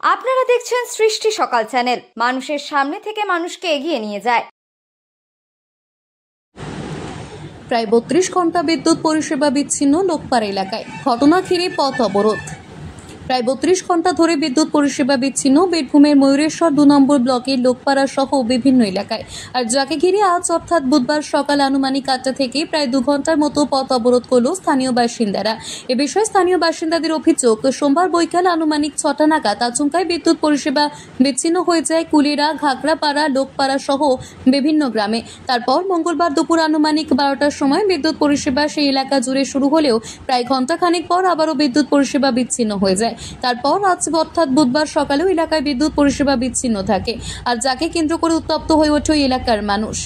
আপনারা দেখছেন সৃষ্টি সকাল চ্যানেল, মানুষের সামনে থেকে মানুষকে এগিয়ে নিয়ে যায়। প্রায় 32 ঘন্টা বিদ্যুৎ পরিষেবা বিচ্ছিন্ন লোকপাড়া এলাকায়, ঘটনা ঘিরে পথ অবরোধ। প্রায় 32 ঘন্টা ধরে বিদ্যুৎ পরিষেবা বিচ্ছিন্ন বীরভূমের ময়ূরেশ্বর 2 নম্বর ব্লকের লোকপাড়া সহ বিভিন্ন এলাকায়। আর যাকে ঘিরে আজ অর্থাৎ বুধবার সকাল আনুমানিক 8টা থেকে প্রায় 2 ঘন্টার মতো পথ অবরোধ করল স্থানীয় বাসিন্দারা। এ বিষয়ে স্থানীয় বাসিন্দাদের অভিযোগ, সোমবার বৈকাল আনুমানিক 6টা নাগাদ আচমকায় বিদ্যুৎ পরিষেবা বিচ্ছিন্ন হয়ে যায় কুলেরা, ঘাগড়াপাড়া, লোকপাড়া সহ বিভিন্ন গ্রামে। তারপর মঙ্গলবার দুপুর আনুমানিক 12টার সময় বিদ্যুৎ পরিষেবা সেই এলাকা জুড়ে শুরু হলেও প্রায় ঘন্টাখানেক পর আবারও বিদ্যুৎ পরিষেবা বিচ্ছিন্ন হয়ে যায়। তারপর আজ অর্থাৎ বুধবার সকালেও এলাকায় বিদ্যুৎ পরিষেবা বিচ্ছিন্ন থাকে, আর যাকে কেন্দ্র করে উত্তপ্ত হয়ে ওঠে এলাকার মানুষ।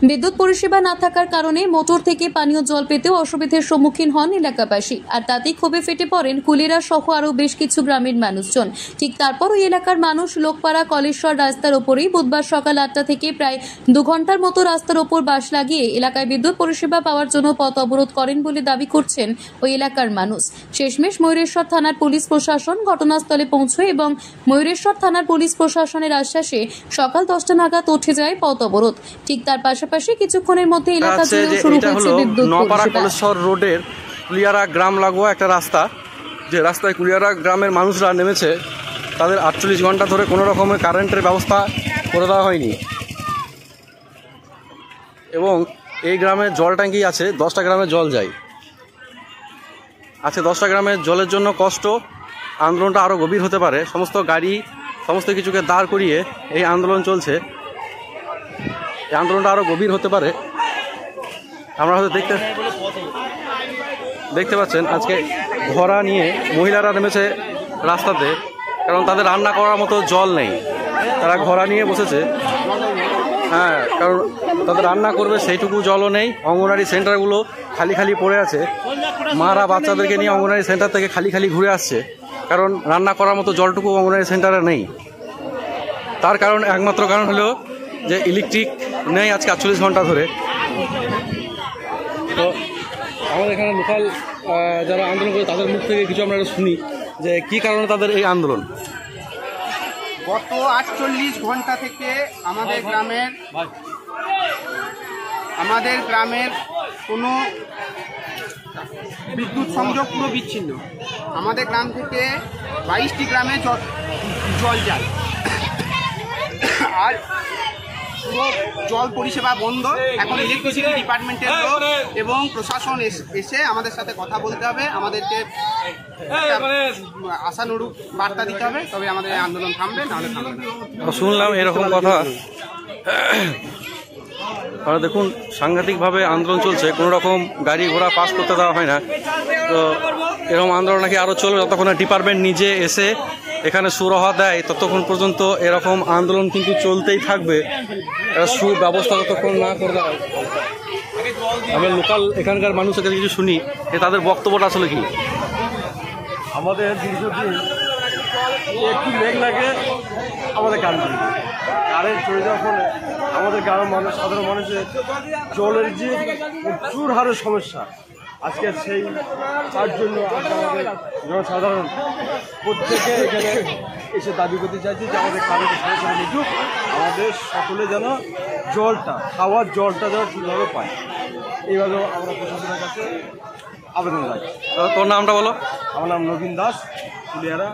বিদ্যুৎ পরিষেবা না থাকার কারণে মোটর থেকে পানীয় জল পেতেও অসুবিধার সম্মুখীন হন এলাকাবাসী, আর তাতেই ক্ষোভে ফেটে পড়েন কুলেরা সহ আরও বেশ কিছু গ্রামের মানুষজন। ঠিক তারপর ওই এলাকার মানুষ লোকপাড়া কলেশ্বর রাস্তার ওপরেই বুধবার সকাল 8টা থেকে প্রায় 2 ঘন্টার মতো রাস্তার ওপর বাঁশ লাগিয়ে এলাকায় বিদ্যুৎ পরিষেবা পাওয়ার জন্য পথ অবরোধ করেন বলে দাবি করছেন ওই এলাকার মানুষ। শেষমেশ ময়ূরেশ্বর থানার পুলিশ প্রশাসন ঘটনাস্থলে পৌঁছয় এবং ময়ূরেশ্বর থানার পুলিশ প্রশাসনের আশ্বাসে সকাল 10টা নাগাদ উঠে যায় পথ অবরোধ। ঠিক তার পাশাপাশি কিছুক্ষণের মধ্যে এলাকা জুড়ে শুরু হয়েছে বিদ্যুৎ নপাড়া কলেশ্বর রোডের কুলিয়ারা গ্রাম লাগোয়া একটা রাস্তা, যে রাস্তায় কুলিয়ারা গ্রামের মানুষরা নেমেছে, তাদের 48 ঘন্টা ধরে কোনো রকমের কারেন্টের ব্যবস্থা করে দেওয়া হয়নি। এবং এই গ্রামে জল ট্যাঙ্কি আছে, 10টা গ্রামে জল যায় আছে। 10টা গ্রামের জলের জন্য কষ্ট, আন্দোলনটা আরও গভীর হতে পারে। সমস্ত গাড়ি সমস্ত কিছুকে দাঁড় করিয়ে এই আন্দোলন চলছে। এই আন্দোলনটা আরও গভীর হতে পারে। আমরা হয়তো দেখতে পাচ্ছেন আজকে ঘোড়া নিয়ে মহিলারা নেমেছে রাস্তাতে, কারণ তাদের রান্না করার মতো জল নেই। তারা ঘোড়া নিয়ে বসেছে, হ্যাঁ, কারণ তাদের রান্না করবে সেইটুকু জলও নেই। অঙ্গনওয়াড়ি সেন্টারগুলো খালি খালি পড়ে আছে। মারা বাচ্চাদেরকে নিয়ে অঙ্গনওয়াড়ি সেন্টার থেকে খালি খালি ঘুরে আসছে, কারণ রান্না করার মতো জলটুকু অঙ্গনওয়াড়ি সেন্টারে নেই। তার কারণ, একমাত্র কারণ হলো যে ইলেকট্রিক নেই আজকে 48 ঘন্টা ধরে। তো আমাদের এখানে লোকাল যারা আন্দোলন করে তাদের মুখ থেকে কিছু আমরা শুনি যে কী কারণে তাদের এই আন্দোলন। গত 48 ঘন্টা থেকে আমাদের গ্রামের কোনো বিদ্যুৎ সংযোগ পুরো বিচ্ছিন্ন। আমাদের গ্রাম থেকে 22টি গ্রামে জল যায়, আর পুরো জল পরিষেবা বন্ধ। এখন ইলেকট্রিসিটি ডিপার্টমেন্টের লোক এবং প্রশাসন এসে আমাদের সাথে কথা বলতে হবে, আমাদেরকে আশানুরূপ বার্তা দিতে হবে, তবে আমাদের আন্দোলন থামবে, নাহলে থামবে না। শুনলাম এরকম কথা। আর দেখুন, সাংঘাতিকভাবে আন্দোলন চলছে, কোনো রকম গাড়ি ঘোড়া পাস করতে দেওয়া হয় না। তো এরকম আন্দোলন নাকি আরও চলবে যতক্ষণ ডিপার্টমেন্ট নিজে এসে এখানে সুরাহা দেয়, ততক্ষণ পর্যন্ত এরকম আন্দোলন কিন্তু চলতেই থাকবে। সুব্যবস্থা যতক্ষণ না করে দেয়। আমি লোকাল এখানকার মানুষের কাছে কিছু শুনি যে তাদের বক্তব্যটা আসলে কি। আমাদের দীর্ঘদিন একটু মেঘ লাগে আমাদের কারেন্ট চলে যাওয়ার ফলে আমাদের গ্রামের মানুষ, সাধারণ মানুষের জলের যে প্রচুর হারে সমস্যা। আজকে সেই তার জন্য আমাদের জনসাধারণ প্রত্যেকে এখানে এসে দাবি করতে চাইছে যে আমাদের কারেন্টের সমস্যা মিটুক, আমাদের সকলে যেন জলটা, খাওয়ার জলটা যেন ঠিকভাবে পায়। এইভাবে আমরা প্রশাসনের কাছে আবেদন রাখি। তোর নামটা বলো? আমার নাম নবীন দাস, কুলিয়ারা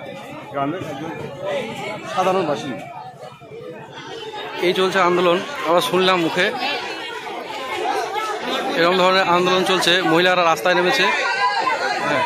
গ্রামের একজন সাধারণ বাসিন্দা। এই চলছে আন্দোলন, আমরা শুনলাম মুখে এরকম ধরনের আন্দোলন চলছে। মহিলারা রাস্তায় নেমেছে, হ্যাঁ।